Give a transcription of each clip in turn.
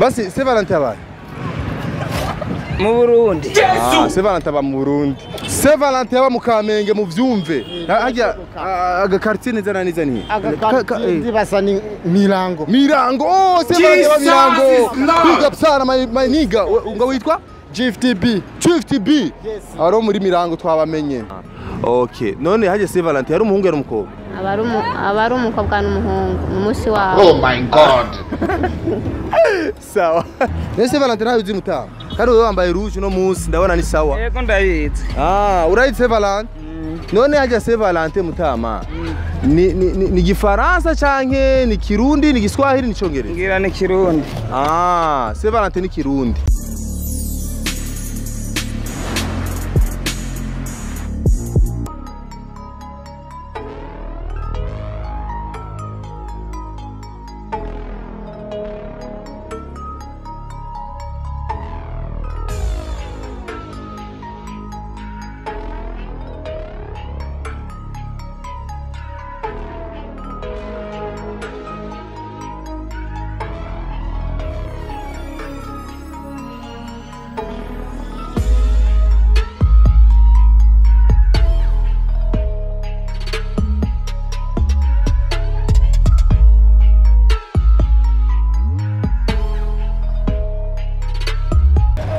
Basi Saint Valentin abaye mu Burundi. Saint Valentin aba mu Burundi. Saint Valentin aba mu Kamenge mu vyumve. Hajya aga quartier neza na neza ni. Aga basa ni Mirango. Mirango. Oh, Saint Valentin aba Mirango. Big up sana my nigga. Ngo witwa GFTB. GFTB. Yes. Aro muri Mirango twabamenye. Okay. None hajya Saint Valentin yari umuhungu yari umukobwa. Abari umukobwa n'umuhungu umunsi wabo. Oh my god. Sawa. Nese Valentin nayo uzi mutama. Kari wewe wambaye rouge no munsi ndabona ni sawa. Yego ndayizi. Urayizi Saint Valentin? None hajya Saint Valentin mutama. Ni Gifaransa canke ni Kirundi ni Giswahili ni Congereza? Ngira ni Kirundi. Saint Valentin ni Kirundi.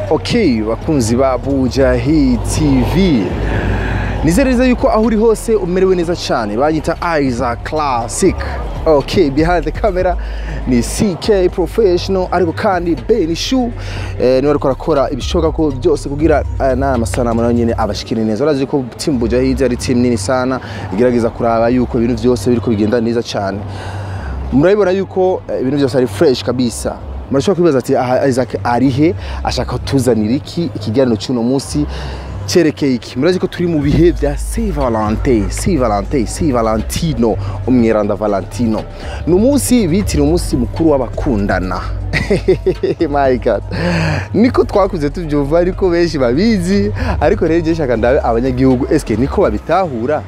Okay, bakunzi ba Bujahi TV. Nizereza yuko aho uri hose umerewe neza cyane. Banyita Isaac Classic. Okay, behind the camera ni CK Professional ariko kandi Ben Shoe ni bariko rakora ibishoboka ko byose kugira na amasanamu nayo nyene abashikire neza. Urazi ko team Bujahi ari team nini sana igerageza kuraba yuko ibintu byose biriko bigenda neza cyane. Murabibona yuko ibintu byose ari fresh kabisa. Murashobora kwibaza ati Isaac arihe ashaka tuzanira iki ikiganiro cy'uno munsi cerekeye iki. Murazi ko turi mu bihe bya Saint Valentino umwiranda Valentino. No munsi bitira umunsi mukuru w'abakundana. My god. Niko twakuze tubyumva ariko benshi babizi ariko rero je shaka ndabe abanyagihugu eske niko babitahura.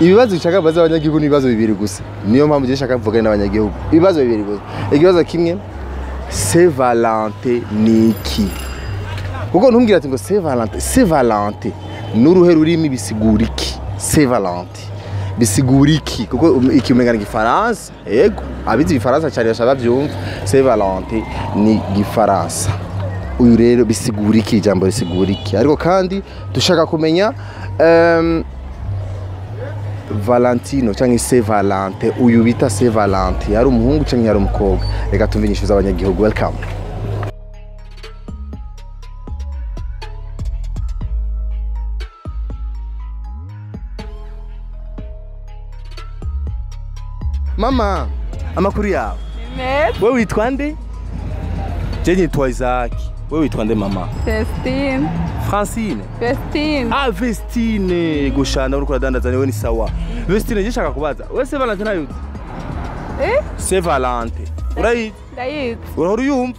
Ibibazo bishaka baza abanyagihugu nibazo bibiri gusa. Niyo mpamvu je shaka mvugana n'abanyagihugu. Ibibazo bibiri gusa. Ikibazo kimwe Saint Valentin niki? Kuko ntumbwira ati ngo Saint Valentin nuruhe rurimi bisigura iki? Saint Valentin bisigura iki? Kuko iki umengana Gifaransa, yego abizi Gifaransa cyane bashaka byumva. Saint Valentin ni Gifaransa. Uyu rero bisigura iki, ijambo risigura iki? Ariko kandi dushaka kumenya Valentino cyangwa Saint Valentin, uyu bita Saint Valentin yari umuhungu cyangwa yari umukobwa? Reka tumvinyishuza abanyagihugu. Welcome. Mama, amakuru yawe? Wewe witwa nde? Je nitwa Isaac. Wewe witwa nde mama? Vestine. Francine. Vestine. Vestine. Gushana uriko radandaza niwe ni sawa. Vestine je shaka kubaza. Wewe Saint Valentin nayo? Saint Valentin. Urayizi? Ndayizi. Urahora uyumva?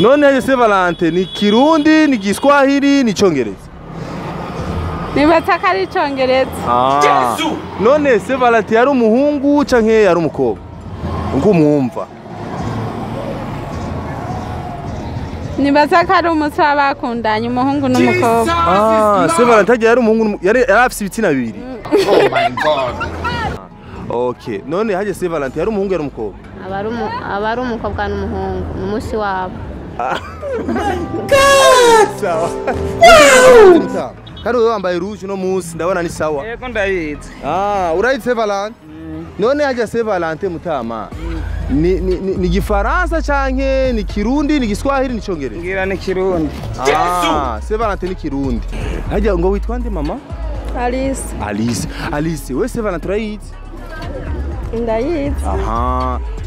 None haje Saint Valentin ni Kirundi, ni Giswahili, ni Congereza? Nibaza ko ari Congereza. None Saint Valentin yari umuhungu canke yari umukobwa? Ngo umwumva. Nibaza ko ari umunsi w'abakundanye umuhungu n'umukobwa. Saint Valentin yari umuhungu yari afise ibitsina bibiri. Oh my god. Okay, none haje Saint Valentin yari umuhungu yari umukobwa? Abari umukobwa n'umuhungu umunsi wabo. Sawa. Kari wewe wambaye rouge no munsi ndabona ni sawa. Yego ndayizi. Urayizi Saint Valentin? None haje Saint Valentin mutama. Ni Gifaransa canke ni Kirundi ni Giswahili ni Congereza? Ngira ni Kirundi. Saint Valentin ni Kirundi. Haje ngo witwa nde mama? Alice. Alice, wewe Saint Valentin urayizi? Ndayizi.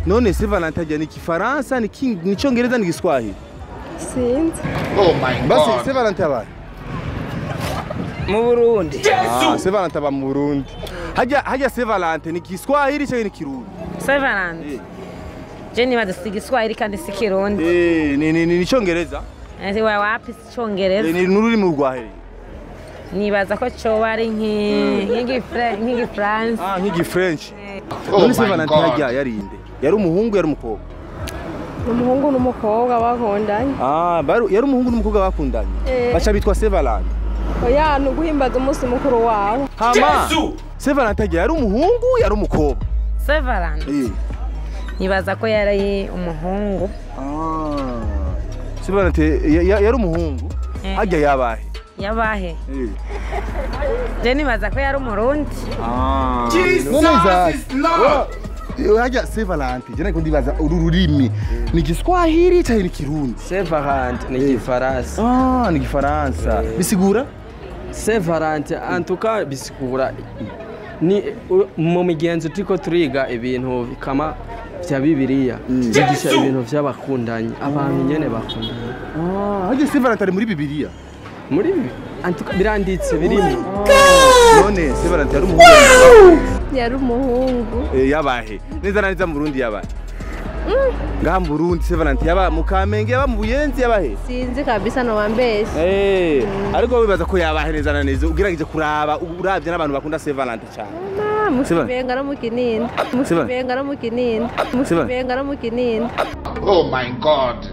None Saint Valentin haje ni Gifaransa ni Congereza ni Giswahili? Sinzi. Oh my god. Basi Saint Valentin abaye mu Burundi. Saint Valentin aba mu Burundi. Haja Saint Valentin ni Giswahili cyangwa ni Kirundi? Saint Valentin. Je nibaza si Giswahili kandi si Kirundi. Ni Congereza? Wa wapi Congereza? Ni nururi mu Rwaheri. Nibaza ko cyo bari nk'igi France. Nk'igi French. None Saint Valentin yari inde? Yari umuhungu yari umukobwa? umuhungu n'umukobwa bakundanye. Yari umuhungu n'umukobwa bakundanye. Baca bitwa Saint Valentin. Oya ni uguhimbaza umunsi mukuru wawe. Hama Saint Valentin yari umuhungu yari umukobwa. Saint Valentin nibaza ko yari umuhungu. Saint Valentin yari umuhungu. Hajya yabahe. Je nibaza ko yari umurundi. Jesus hajya Saint Valentin je nako ndibaza ururimi ni Kiswahili cyangwa ni Kirundi? Saint Valentin ni Gifaransa. Ni Gifaransa. Bisigura? Saint Valentin antuka bisigura ni mu migenzo turiko turiga ibintu kama vya Bibiliya. Bigisha ibintu vy'abakundanye, abantu nyene bakundanye. Hajya Saint Valentin muri Bibiliya? Muri antuka biranditse birimo. None Saint Valentin yari umuhungu. Yari umuhungu. Yabahe. Neza na neza mu Burundi yabahe. Ngaha mu Burundi Saint Valentin yaba mu Kamenge yaba mu Buyenzi yabahe. Sinzi kabisa no wambeshe. Ariko wibaza ko yabahe neza na neza ugiragije kuraba uravye n'abantu bakunda Saint Valentin cyane. Musibenga no mukinini. Musibenga no mukinini. Musibenga no mukinini. Oh my God.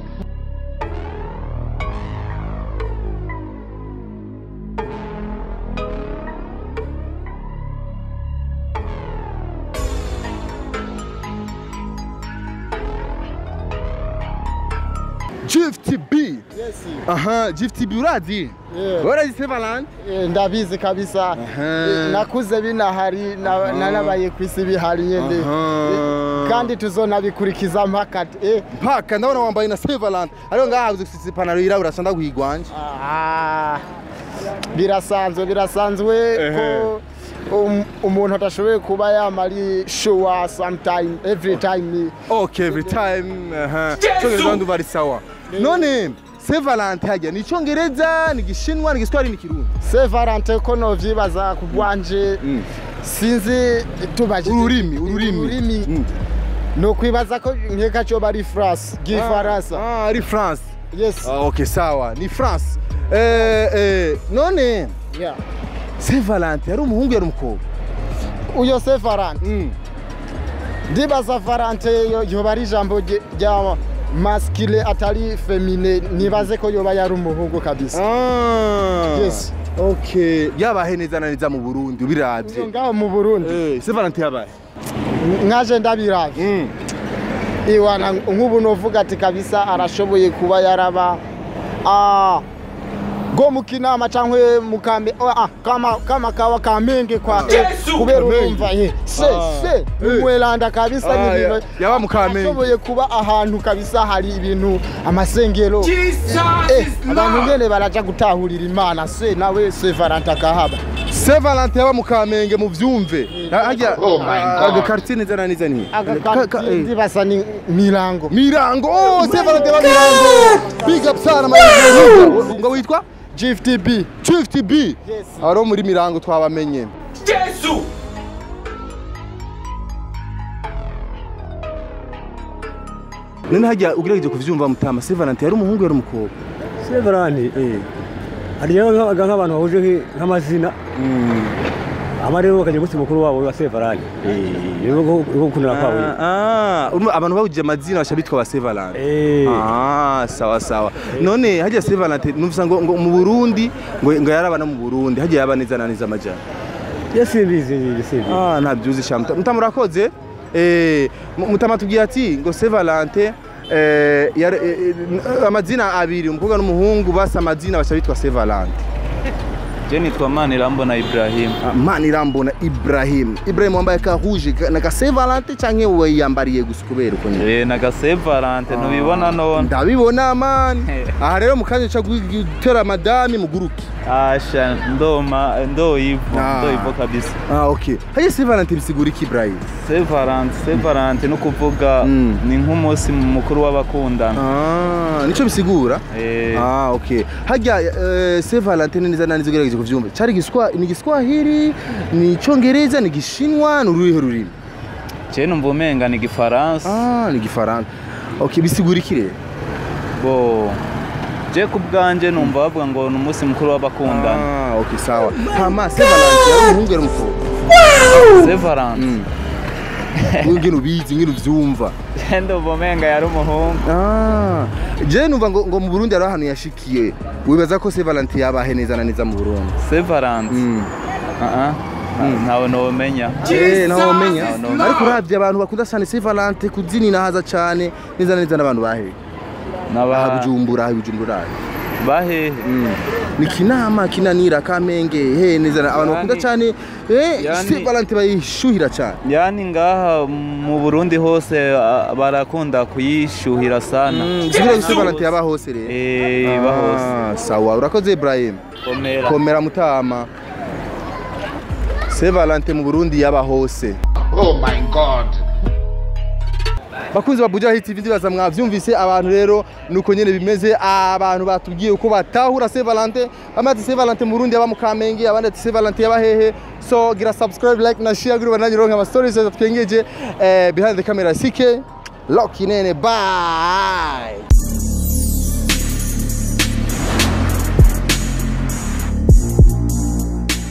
GFTB. GFTB urazi? Urazi Saint Valentin? Ndabizi kabisa. Nakuze binahari nanabaye kwisi bihari nyende. Kandi tuzonabikurikiza mpaka mpaka ndabona wambaye na Saint Valentin. Ariyo ngaha uzifite ipantaro yirabura sanda guhigwanje. Birasanzwe ko umuntu atashoboye kuba yamari sure sometime every time. Okay, every time. Cyo ndu bari sawa. None Saint Valentin hajya ni Cyongereza ni Gishinwa ni Giswahili ni Kirundi? Saint Valentin ko no vyibaza kubwanje sinzi tubaje ururimi no kwibaza ko nkeka cyo bari France Gifaransa. Ari France. Yes. Okay, sawa ni France. None Saint Valentin yari umuhungu yari umukobwa? Uyo Saint Valentin ndibaza Valentin yoba ari ijambo rya masculine atari feminine, nibaze ko yoba yari umuhungu kabisa. Yes. Okay, yabahe neza na neza mu Burundi ubiravye? Ngaho mu Burundi Saint Valentin yabahe nkaje ndabiravye. Iwana nk'ubu novuga ati kabisa arashoboye kuba yaraba go mukinama cankwe mukambe kama kawa Kamenge kwa kubera urumva se umwelanda kabisa n'ibintu yaba mukamenge ashoboye kuba ahantu kabisa hari ibintu amasengero abantu ngene baraja gutahurira Imana se nawe Saint Valentin kahaba. Saint Valentin yaba mukamenge mu vyumve hajya quartier neza na neza ni ndibasa ni Mirango. Saint Valentin yaba Mirango. Big up sana mayizo ngo witwa GFTB. Yes. Aro muri Mirango twabamenye. Yesu. None hajya ugerageje kuvyumva mutama Saint Valentin yari umuhungu yari umukobwa? Saint Valentin ariyo nk'abantu bahuje nk'amazina. Amarero bakaje gusi mukuru wabo wa Saint Valentin. Yego kunira kwawe. Abantu bawuje amazina bashabitwa ba Saint Valentin. Sawa. None hajya Saint Valentin numvisa ngo mu Burundi ngo yarabana mu Burundi hajya yabaneza naniza amajana. Yasimbize. Ntabyuzi shamta. Mutamurakoze. Mutama tugiye ati ngo Saint Valentin amazina abiri umukobwa n'umuhungu basa amazina bashabitwa Saint Valentin. Je nitwa Manirambona Ibrahim. Manirambona Ibrahim. Ibrahim wambaye ka rouge na ka Saint Valentin canke we yambariye gusa kubera uko nyine? Na ka Saint Valentin nubibona none. Ndabibona man. Aha rero mukanye cyo gutera madame muguruki. Asha ndoyivo kabisa. Okay. Haje Saint Valentin bisigura iki Ibrahim? Saint Valentin no kuvuga ni nk'umunsi mukuru w'abakundana. Nico bisigura? Okay. Hajya Saint Valentin neza nanizo gerageje kuvyumva. Cari ni Giswahili, ni Cyongereza, ni Gishinwa, n'uruhe rurimi? Je numva umenga ni Gifaransa. Ni Gifaransa. Okay, bisigura iki rero? Bo je kubwanje numva bavuga ngo ni umunsi mukuru w'abakundana. Okay, sawa. Hama Saint Valentin yari umuhungu yari umukobwa? Saint Valentin ngene ubizi ngene uvyumva ndumva umenga yari umuhungu. Je numva ngo mu Burundi ari ahantu yashikiye. Wibaza ko Saint Valentin yabahe neza na neza mu Burundi? Saint Valentin. Ntawe nomenya. Ntawe umenya. Ariko uravye abantu bakunda cyane Saint Valentin kuzinina haza cyane neza na neza n'abantu bahe. Bujumbura bahehe ni Kinama, Kinanira, Kamenge neza abantu bakunda cyane Saint Valentin bayishuhira cyane. Yani ngaha mu Burundi hose barakunda kuyishuhira sana. Saint Valentin yaba hose rero. Iba hose. Sawa urakoze Ibrahim. Komera mutama. Saint Valentin mu Burundi yaba hose. Oh my god. Bakunzi ba Buja Hit TV baza mwavyumvise abantu rero nuko nyene bimeze abantu batubwiye uko batahura Saint Valentin amati Saint Valentin mu Burundi aba mu Kamenge abandi ati Saint Valentin yaba hehe so gira subscribe like na share group bananye ronka ama stories zatwengeje behind the camera CK Lock Nene bye.